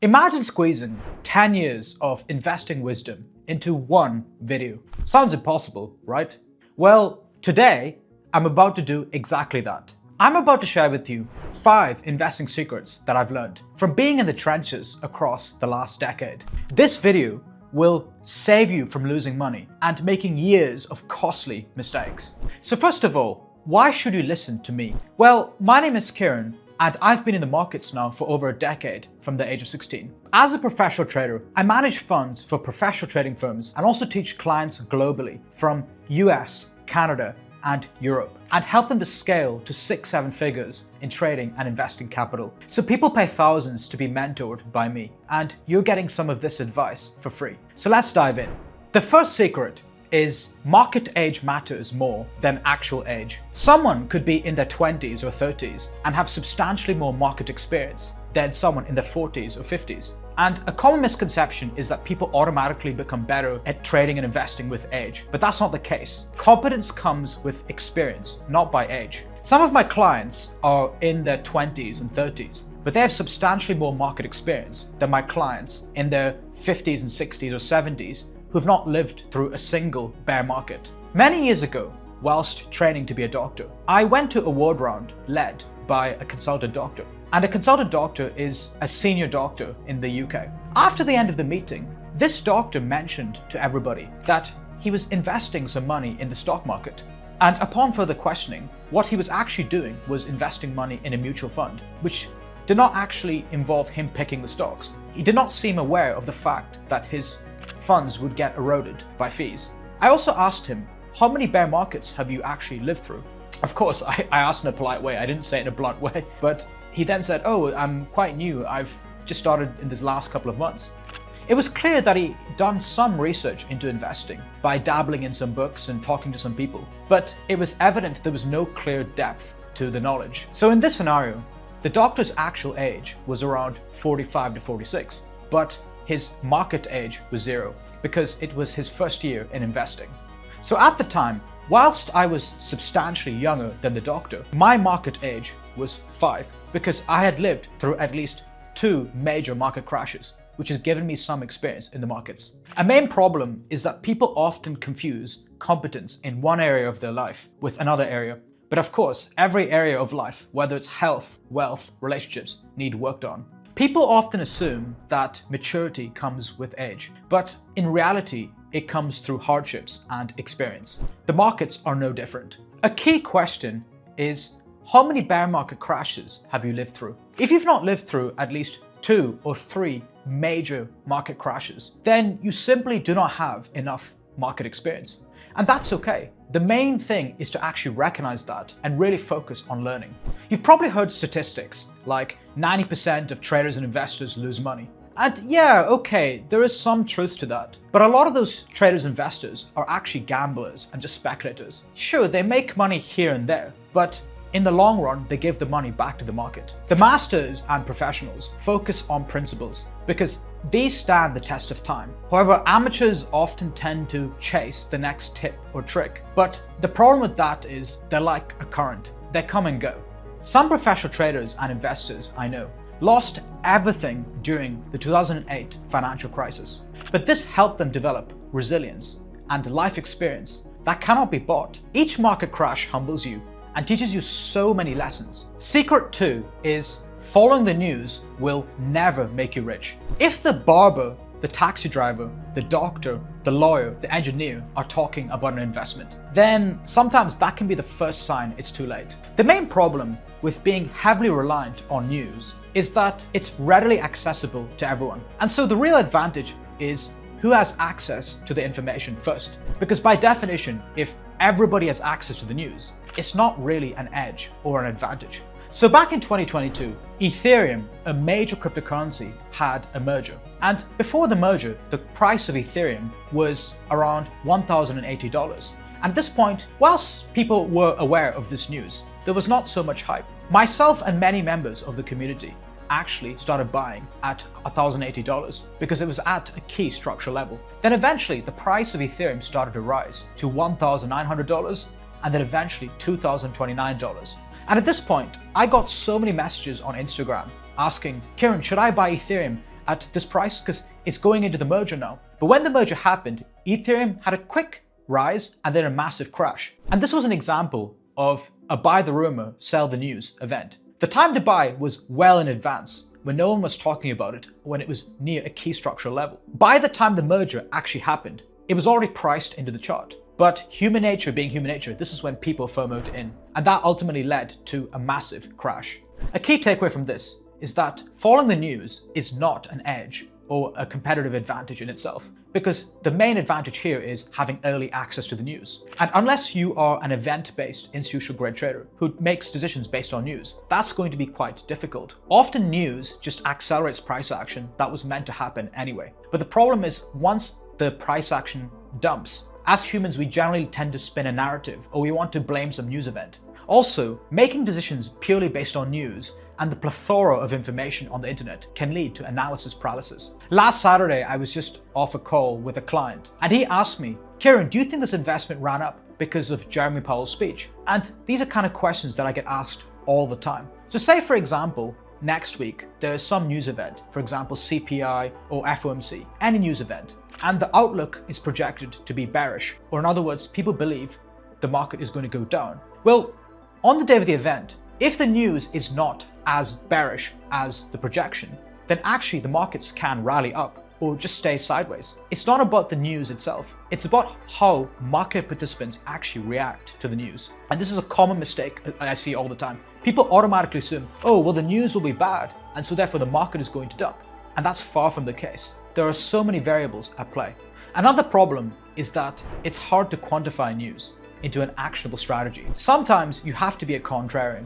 Imagine squeezing 10 years of investing wisdom into one video. Sounds impossible, right? Well, today I'm about to do exactly that. I'm about to share with you 5 investing secrets that I've learned from being in the trenches across the last decade. This video will save you from losing money and making years of costly mistakes. So first of all, why should you listen to me? Well, my name is Kieran, and I've been in the markets now for over a decade from the age of 16. As a professional trader, I manage funds for professional trading firms and also teach clients globally from US, Canada, and Europe, and help them to scale to 6-7 figures in trading and investing capital. So people pay thousands to be mentored by me, and you're getting some of this advice for free. So let's dive in. The first secret is market age matters more than actual age. Someone could be in their 20s or 30s and have substantially more market experience than someone in their 40s or 50s. And a common misconception is that people automatically become better at trading and investing with age, but that's not the case. Competence comes with experience, not by age. Some of my clients are in their 20s and 30s, but they have substantially more market experience than my clients in their 50s and 60s or 70s who've not lived through a single bear market. Many years ago, whilst training to be a doctor, I went to a ward round led by a consultant doctor. And a consultant doctor is a senior doctor in the UK. After the end of the meeting, this doctor mentioned to everybody that he was investing some money in the stock market. And upon further questioning, what he was actually doing was investing money in a mutual fund, which did not actually involve him picking the stocks. He did not seem aware of the fact that his funds would get eroded by fees. I also asked him, how many bear markets have you actually lived through? Of course, I asked in a polite way, I didn't say it in a blunt way, but he then said, oh, I'm quite new, I've just started in this last couple of months. It was clear that he'd done some research into investing by dabbling in some books and talking to some people, but it was evident there was no clear depth to the knowledge. So in this scenario, the doctor's actual age was around 45 to 46, but his market age was 0 because it was his first year in investing. So at the time, whilst I was substantially younger than the doctor, my market age was 5 because I had lived through at least 2 major market crashes, which has given me some experience in the markets. A main problem is that people often confuse competence in one area of their life with another area. But of course, every area of life, whether it's health, wealth, relationships, need worked on. People often assume that maturity comes with age, but in reality, it comes through hardships and experience. The markets are no different. A key question is, how many bear market crashes have you lived through? If you've not lived through at least 2 or 3 major market crashes, then you simply do not have enough market experience. And that's okay. The main thing is to actually recognize that and really focus on learning. You've probably heard statistics like 90% of traders and investors lose money. And yeah, okay, there is some truth to that. But a lot of those traders and investors are actually gamblers and just speculators. Sure, they make money here and there, but in the long run, they give the money back to the market. The masters and professionals focus on principles because these stand the test of time. However, amateurs often tend to chase the next tip or trick. But the problem with that is they're like a current. They come and go. Some professional traders and investors I know lost everything during the 2008 financial crisis. But this helped them develop resilience and life experience that cannot be bought. Each market crash humbles you and teaches you so many lessons. Secret 2 is following the news will never make you rich. If the barber, the taxi driver, the doctor, the lawyer, the engineer are talking about an investment, then sometimes that can be the first sign it's too late. The main problem with being heavily reliant on news is that it's readily accessible to everyone. And so the real advantage is who has access to the information first. Because by definition, if everybody has access to the news, it's not really an edge or an advantage. So back in 2022, Ethereum, a major cryptocurrency, had a merger. And before the merger, the price of Ethereum was around $1,080. And at this point, whilst people were aware of this news, there was not so much hype. Myself and many members of the community actually started buying at $1,080 because it was at a key structural level. Then eventually the price of Ethereum started to rise to $1,900 and then eventually $2,029. And at this point, I got so many messages on Instagram asking, Kieran, should I buy Ethereum at this price because it's going into the merger now. But when the merger happened, Ethereum had a quick rise and then a massive crash. And this was an example of a buy the rumor, sell the news event. The time to buy was well in advance, when no one was talking about it, when it was near a key structural level. By the time the merger actually happened, it was already priced into the chart. But human nature being human nature, this is when people FOMO'd in. And that ultimately led to a massive crash. A key takeaway from this is that following the news is not an edge or a competitive advantage in itself, because the main advantage here is having early access to the news. And unless you are an event-based institutional grade trader who makes decisions based on news, that's going to be quite difficult. Often news just accelerates price action that was meant to happen anyway. But the problem is once the price action dumps, as humans we generally tend to spin a narrative or we want to blame some news event. Also, making decisions purely based on news and the plethora of information on the internet can lead to analysis paralysis. Last Saturday, I was just off a call with a client and he asked me, Kieran, do you think this investment ran up because of Jeremy Powell's speech? And these are kind of questions that I get asked all the time. So say for example, next week, there is some news event, for example, CPI or FOMC, any news event, and the outlook is projected to be bearish, or in other words, people believe the market is going to go down. Well, on the day of the event, if the news is not as bearish as the projection, then actually the markets can rally up or just stay sideways. It's not about the news itself. It's about how market participants actually react to the news. And this is a common mistake I see all the time. People automatically assume, oh, well, the news will be bad, and so therefore the market is going to dump. And that's far from the case. There are so many variables at play. Another problem is that it's hard to quantify news into an actionable strategy. Sometimes you have to be a contrarian,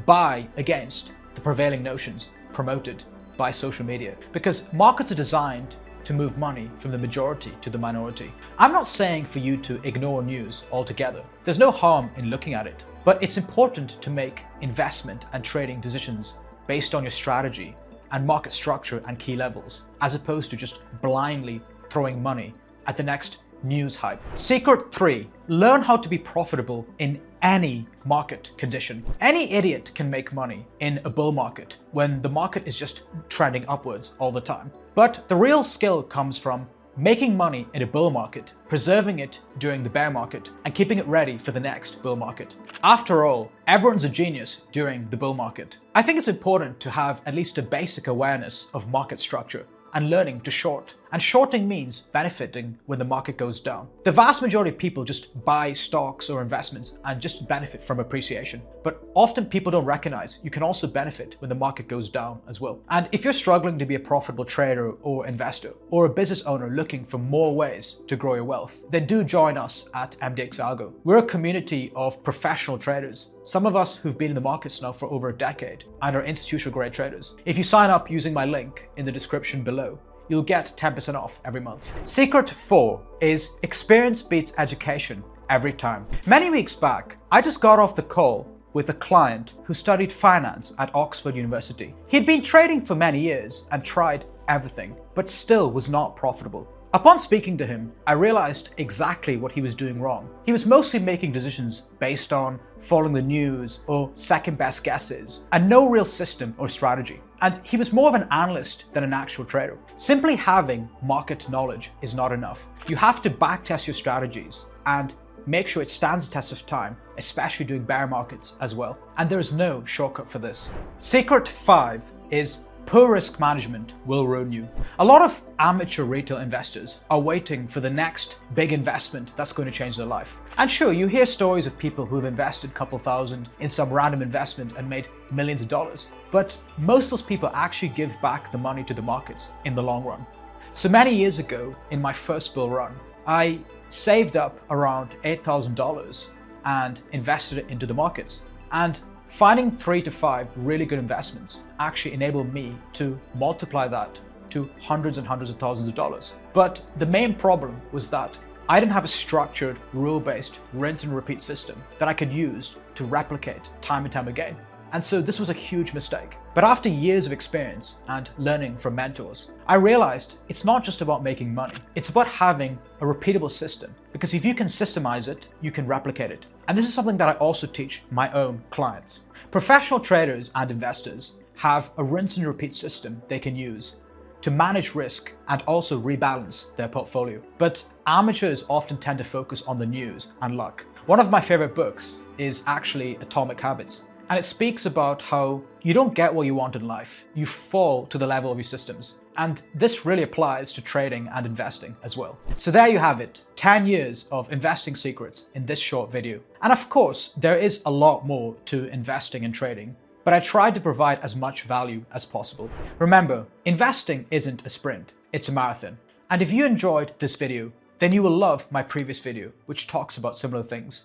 buy against the prevailing notions promoted by social media, because markets are designed to move money from the majority to the minority. I'm not saying for you to ignore news altogether. There's no harm in looking at it, but it's important to make investment and trading decisions based on your strategy and market structure and key levels, as opposed to just blindly throwing money at the next news hype. Secret 3, learn how to be profitable in any market condition. Any idiot can make money in a bull market when the market is just trending upwards all the time. But the real skill comes from making money in a bull market, preserving it during the bear market, and keeping it ready for the next bull market. After all, everyone's a genius during the bull market. I think it's important to have at least a basic awareness of market structure and learning to short. And shorting means benefiting when the market goes down. The vast majority of people just buy stocks or investments and just benefit from appreciation. But often people don't recognize you can also benefit when the market goes down as well. And if you're struggling to be a profitable trader or investor, or a business owner looking for more ways to grow your wealth, then do join us at MDX Algo. We're a community of professional traders, some of us who've been in the markets now for over a decade and are institutional grade traders. If you sign up using my link in the description below, you'll get 10% off every month. Secret 4 is experience beats education every time. Many weeks back, I just got off the call with a client who studied finance at Oxford University. He'd been trading for many years and tried everything, but still was not profitable. Upon speaking to him, I realized exactly what he was doing wrong. He was mostly making decisions based on following the news or second best guesses, and no real system or strategy. And he was more of an analyst than an actual trader. Simply having market knowledge is not enough. You have to backtest your strategies and make sure it stands the test of time, especially during bear markets as well. And there is no shortcut for this. Secret 5 is poor risk management will ruin you. A lot of amateur retail investors are waiting for the next big investment that's going to change their life. And sure, you hear stories of people who've invested a couple thousand in some random investment and made millions of dollars. But most of those people actually give back the money to the markets in the long run. So many years ago, in my first bull run, I saved up around $8,000 and invested it into the markets. And finding 3 to 5 really good investments actually enabled me to multiply that to hundreds and hundreds of thousands of dollars. But the main problem was that I didn't have a structured, rule-based rinse and repeat system that I could use to replicate time and time again. And so this was a huge mistake. But after years of experience and learning from mentors, I realized it's not just about making money. It's about having a repeatable system, because if you can systemize it, you can replicate it. And this is something that I also teach my own clients. Professional traders and investors have a rinse and repeat system they can use to manage risk and also rebalance their portfolio. But amateurs often tend to focus on the news and luck. One of my favorite books is actually Atomic Habits, and it speaks about how you don't get what you want in life, you fall to the level of your systems. And this really applies to trading and investing as well. So there you have it, 10 years of investing secrets in this short video. And of course, there is a lot more to investing and trading, but I tried to provide as much value as possible. Remember, investing isn't a sprint, it's a marathon. And if you enjoyed this video, then you will love my previous video, which talks about similar things.